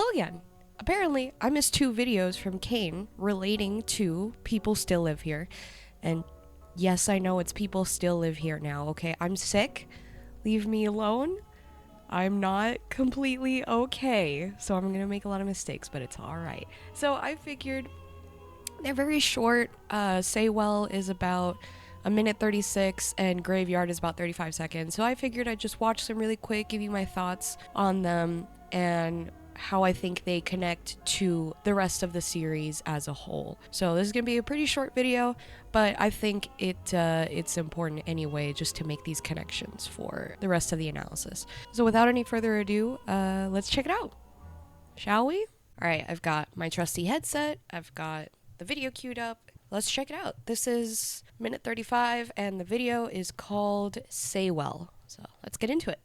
Hello again. Apparently, I missed 2 videos from Kane relating to People Still Live Here. And yes, I know it's People Still Live Here now, okay? I'm sick. Leave me alone. I'm not completely okay. So I'm gonna make a lot of mistakes, but it's alright. So I figured they're very short. Saywell is about 1:36 and Graveyarrd is about 35 seconds. So I figured I'd just watch them really quick, give you my thoughts on them and how I think they connect to the rest of the series as a whole. So this is gonna be a pretty short video, but I think it's important anyway just to make these connections for the rest of the analysis. So without any further ado, let's check it out, shall we? All right, I've got my trusty headset, I've got the video queued up. Let's check it out. This is 1:35 and the video is called Saywell. So let's get into it.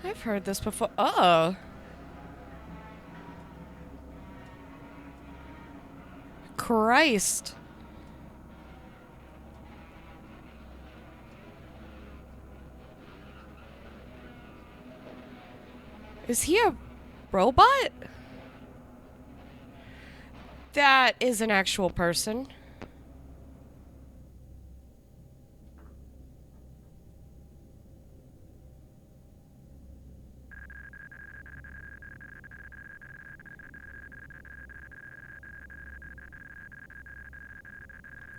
I've heard this before. Oh. Christ. Is he a robot? That is an actual person.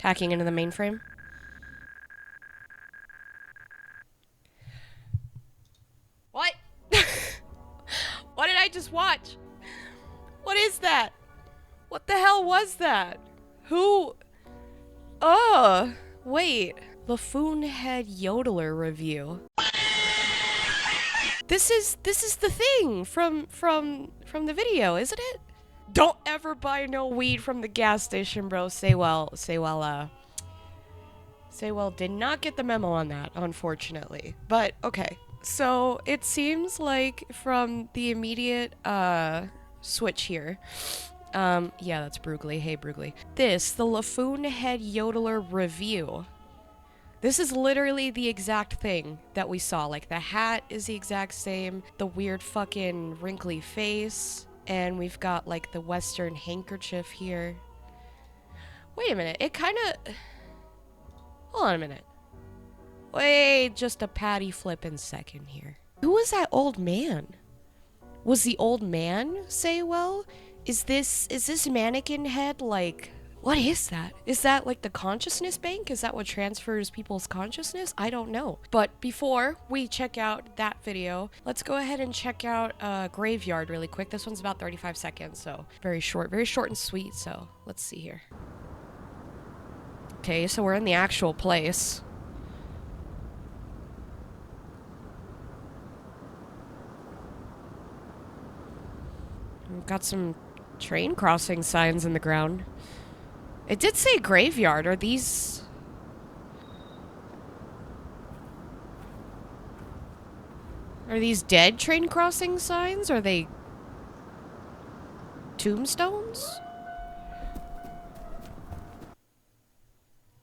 Hacking into the mainframe. What? What did I just watch? What is that? What the hell was that? Who? Oh, wait. Buffoon Head Yodeler review. This is the thing from the video, isn't it? Don't ever buy no weed from the gas station, bro. Saywell did not get the memo on that, unfortunately. But, okay. So, it seems like from the immediate, switch here. Yeah, that's Brugly. Hey, Brugly. The Buffoon Head Yodeler review. This is literally the exact thing that we saw. Like, the hat is the exact same. The weird fucking wrinkly face. And we've got, like, the Western handkerchief here. Wait a minute. It kind of... Hold on a minute. Wait, just a patty flippin' second here. Who was that old man? Was the old man Saywell? Is this mannequin head, like... What is that? Is that, like, the consciousness bank? Is that what transfers people's consciousness? I don't know. But before we check out that video, let's go ahead and check out Graveyarrd really quick. This one's about 35 seconds, so very short and sweet, so let's see here. Okay, so we're in the actual place. We've got some train crossing signs in the ground. It did say Graveyarrd. Are these... Are these dead train crossing signs? Are they... tombstones?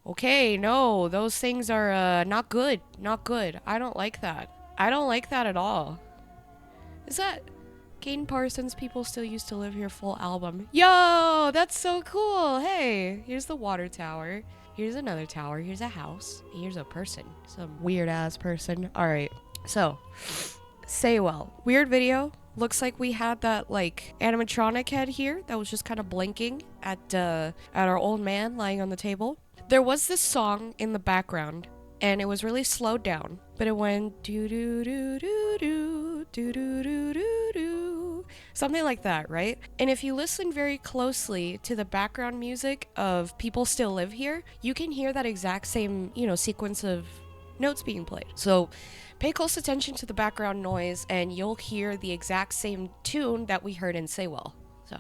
Okay, no. Those things are, not good. Not good. I don't like that. I don't like that at all. Is that... Kane Parsons, People Still Used to Live Here full album. Yo, that's so cool. Hey, here's the water tower. Here's another tower. Here's a house. Here's a person. Some weird ass person. All right. So, Saywell. Weird video. Looks like we had that, like, animatronic head here that was just kind of blinking at our old man lying on the table. There was this song in the background, and it was really slowed down. but it went do do do do do do do do do do, something like that, right? And if you listen very closely to the background music of People Still Live Here, you can hear that exact same, sequence of notes being played. So pay close attention to the background noise and you'll hear the exact same tune that we heard in Saywell. So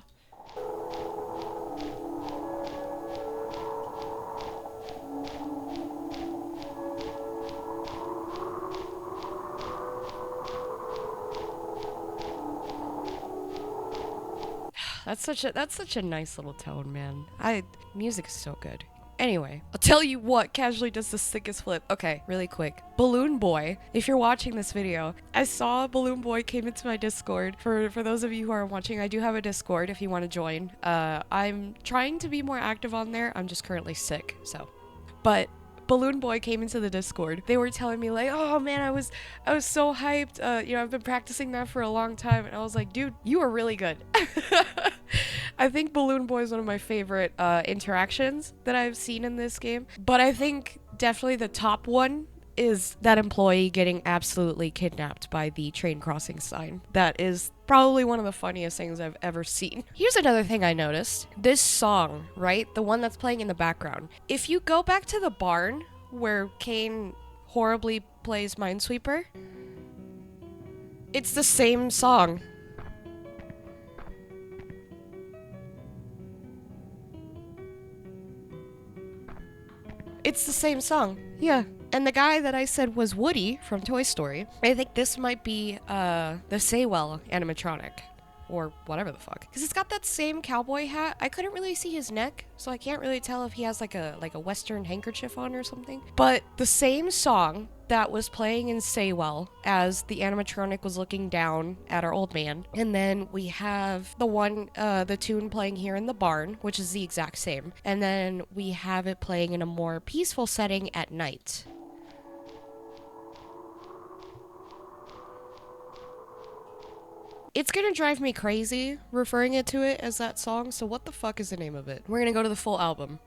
that's such a nice little tone, man. Music is so good. Anyway, I'll tell you what casually does the sickest flip. Okay, really quick. Balloon Boy, if you're watching this video, I saw Balloon Boy came into my Discord. For those of you who are watching, I do have a Discord if you want to join. I'm trying to be more active on there. I'm just currently sick, so. But Balloon Boy came into the Discord. They were telling me like, oh man, I was so hyped. I've been practicing that for a long time. And I was like, dude, you are really good. I think Balloon Boy is one of my favorite interactions that I've seen in this game. But I think definitely the top one is that employee getting absolutely kidnapped by the train crossing sign. That is probably one of the funniest things I've ever seen. Here's another thing I noticed. This song, right? The one that's playing in the background. If you go back to the barn where Kane horribly plays Minesweeper, it's the same song. It's the same song. Yeah. And the guy that I said was Woody from Toy Story, I think this might be the Saywell animatronic. Or whatever the fuck. Because it's got that same cowboy hat. I couldn't really see his neck, so I can't really tell if he has like a western handkerchief on or something. But the same song that was playing in Saywell as the animatronic was looking down at our old man. And then we have the tune playing here in the barn, which is the exact same. And then we have it playing in a more peaceful setting at night. It's gonna drive me crazy referring to it as that song, so what the fuck is the name of it? We're gonna go to the full album.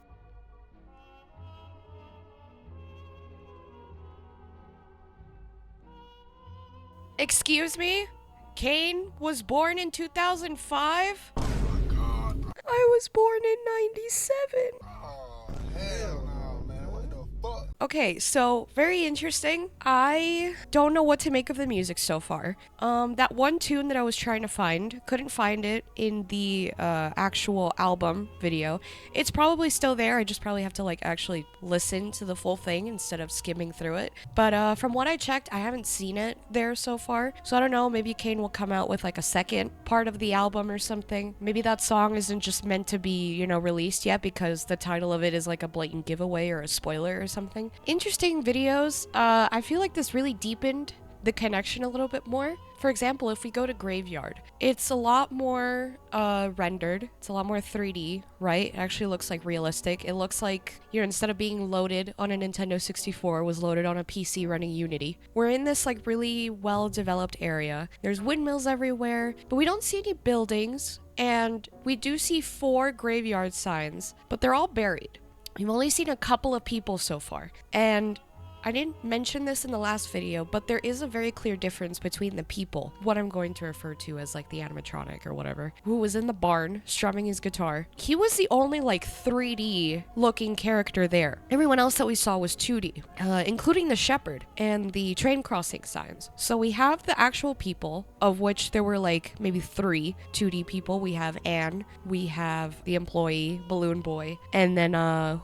Excuse me? Kane was born in 2005? Oh my god, bro. I was born in 97. Oh, hell no, man. What the fuck? Okay, so very interesting. I don't know what to make of the music so far. That one tune that I was trying to find, couldn't find it in the actual album video. It's probably still there. I just probably have to like actually listen to the full thing instead of skimming through it. But from what I checked, I haven't seen it there so far. So I don't know, maybe Kane will come out with like a second part of the album or something. Maybe that song isn't just meant to be, released yet because the title of it is like a blatant giveaway or a spoiler or something. Interesting videos. I feel like this really deepened the connection a little bit more. For example, if we go to Graveyard, it's a lot more rendered. It's a lot more 3D, right? It actually looks like realistic. It looks like, instead of being loaded on a Nintendo 64, it was loaded on a PC running Unity. We're in this like really well-developed area. There's windmills everywhere, but we don't see any buildings. And we do see 4 graveyard signs, but they're all buried. We've only seen a couple of people so far. And I didn't mention this in the last video, but there is a very clear difference between the people, what I'm going to refer to as like the animatronic or whatever, who was in the barn strumming his guitar. He was the only like 3D looking character there. Everyone else that we saw was 2D, including the shepherd and the train crossing signs. So we have the actual people, of which there were like maybe 3 2D people. We have Anne, we have the employee, Balloon Boy, and then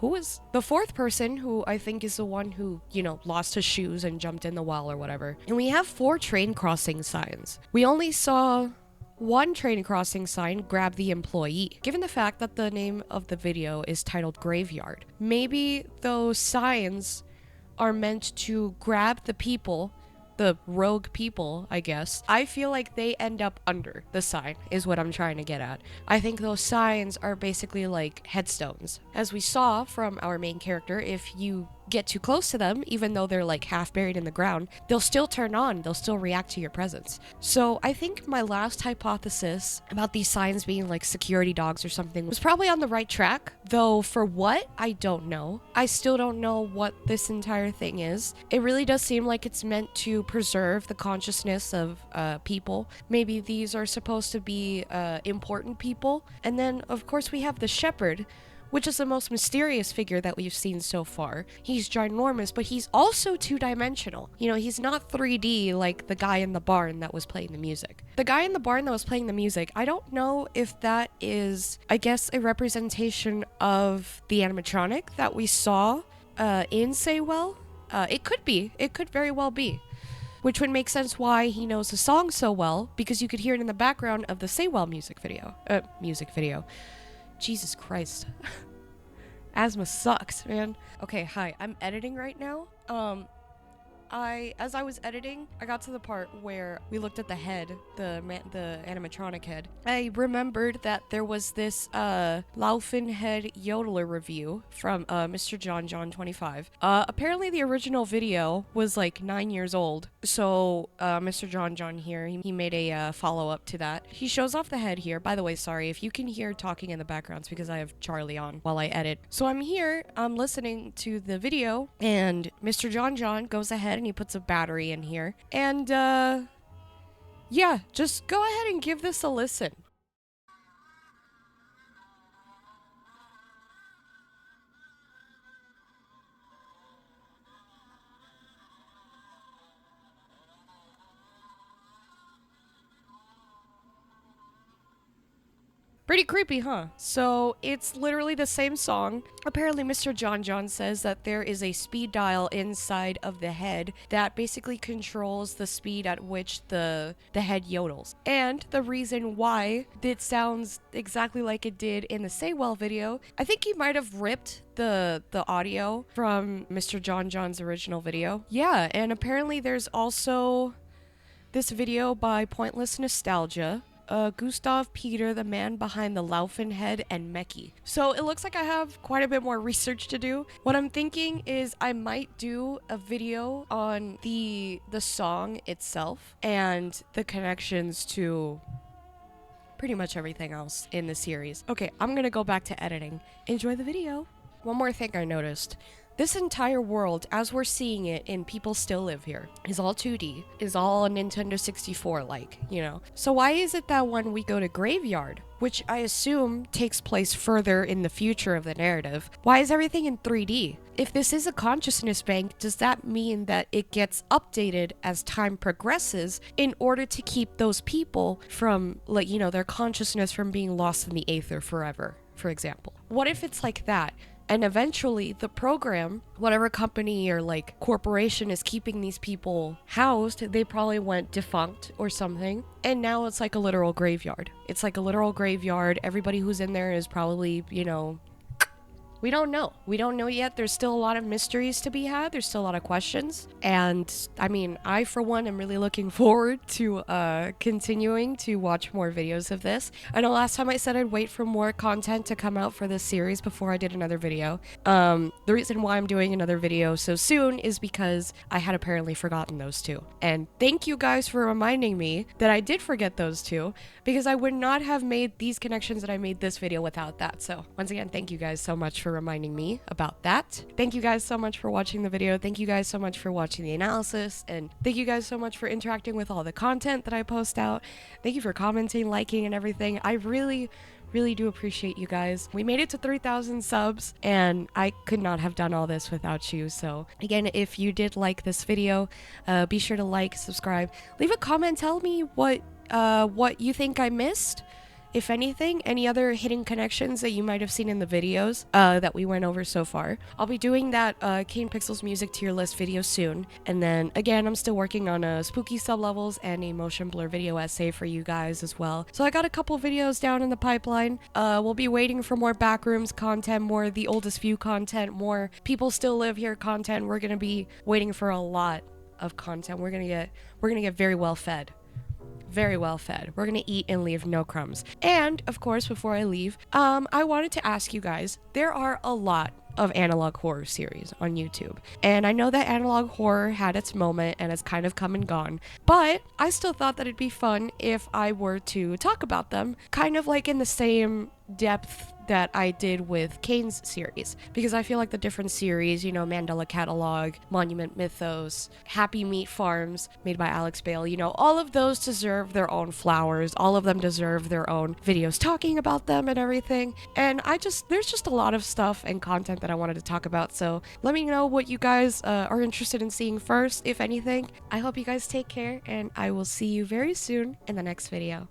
who was the 4th person, who I think is the one who, lost his shoes and jumped in the well or whatever. And we have 4 train crossing signs. We only saw 1 train crossing sign grab the employee. Given the fact that the name of the video is titled Graveyard, maybe those signs are meant to grab the people, the rogue people, I guess. I feel like they end up under the sign is what I'm trying to get at. I think those signs are basically like headstones. As we saw from our main character, if you get too close to them, even though they're like half buried in the ground, they'll still turn on, they'll still react to your presence. So I think my last hypothesis about these signs being like security dogs or something was probably on the right track, though for what, I don't know. I still don't know what this entire thing is. It really does seem like it's meant to preserve the consciousness of people. Maybe these are supposed to be important people. And then, of course, we have the shepherd, which is the most mysterious figure that we've seen so far. He's ginormous, but he's also two-dimensional. You know, he's not 3D like the guy in the barn that was playing the music. The guy in the barn that was playing the music, I don't know if that is, I guess, a representation of the animatronic that we saw in Saywell. It could be. It could very well be. Which would make sense why he knows the song so well, because you could hear it in the background of the Saywell music video. Jesus Christ. Asthma sucks, man. Okay, hi. I'm editing right now. As I was editing, I got to the part where we looked at the head, the animatronic head. I remembered that there was this Laufen head yodeler review from Mr. John 25. Apparently the original video was like 9 years old. So Mr. John here, he made a follow-up to that. He shows off the head here. By the way, sorry if you can hear talking in the background, it's because I have Charlie on while I edit. So I'm here, I'm listening to the video, and Mr. John goes ahead and he puts a battery in here. And yeah, just go ahead and give this a listen. Pretty creepy, huh? So it's literally the same song. Apparently Mr. John says that there is a speed dial inside of the head that basically controls the speed at which the head yodels. And the reason why it sounds exactly like it did in the Saywell video, I think he might have ripped the audio from Mr. John's original video. Yeah, and apparently there's also this video by Pointless Nostalgia, Gustav Peter, the man behind the Laufen head, and Meki. So it looks like I have quite a bit more research to do. What I'm thinking is I might do a video on the song itself and the connections to pretty much everything else in the series. Okay, I'm gonna go back to editing. Enjoy the video. One more thing I noticed. This entire world, as we're seeing it in People Still Live Here, is all 2D, is all Nintendo 64-like, you know? So why is it that when we go to Graveyarrd, which I assume takes place further in the future of the narrative, why is everything in 3D? If this is a consciousness bank, does that mean that it gets updated as time progresses in order to keep those people from, like, you know, their consciousness from being lost in the aether forever, for example? What if it's like that? And eventually the program, whatever company or like corporation is keeping these people housed, they probably went defunct or something. And now it's like a literal graveyard. It's like a literal graveyard. Everybody who's in there is probably, you know, we don't know. We don't know yet. There's still a lot of mysteries to be had. There's still a lot of questions. And I mean, I, for one, am really looking forward to continuing to watch more videos of this. I know last time I said I'd wait for more content to come out for this series before I did another video. The reason why I'm doing another video so soon is because I had apparently forgotten those two. And thank you guys for reminding me that I did forget those two, because I would not have made these connections that I made this video without that. So once again, thank you guys so much for reminding me about that. Thank you guys so much for watching the video. Thank you guys so much for watching the analysis, and thank you guys so much for interacting with all the content that I post out. Thank you for commenting, liking, and everything. I really do appreciate you guys. We made it to 3,000 subs, and I could not have done all this without you. So again, if you did like this video, be sure to like, subscribe, leave a comment, tell me what you think I missed. If anything, any other hidden connections that you might have seen in the videos that we went over so far. I'll be doing that Kane Pixels music tier list video soon. And then, again, I'm still working on a spooky sublevels and a motion blur video essay for you guys as well. So I got a couple videos down in the pipeline. We'll be waiting for more Backrooms content, more The Oldest View content, more People Still Live Here content. We're gonna be waiting for a lot of content. We're gonna get very well fed. Very well fed. We're gonna eat and leave no crumbs. And of course, before I leave, I wanted to ask you guys, there are a lot of analog horror series on YouTube. And I know that analog horror had its moment and has kind of come and gone, but I still thought that it'd be fun if I were to talk about them, kind of like in the same depth that I did with Kane's series, because I feel like the different series, you know, Mandela Catalog, Monument Mythos, Happy Meat Farms, made by Alex Bale, you know, all of those deserve their own flowers. All of them deserve their own videos talking about them and everything. And there's just a lot of stuff and content that I wanted to talk about. So let me know what you guys are interested in seeing first, if anything. I hope you guys take care, and I will see you very soon in the next video.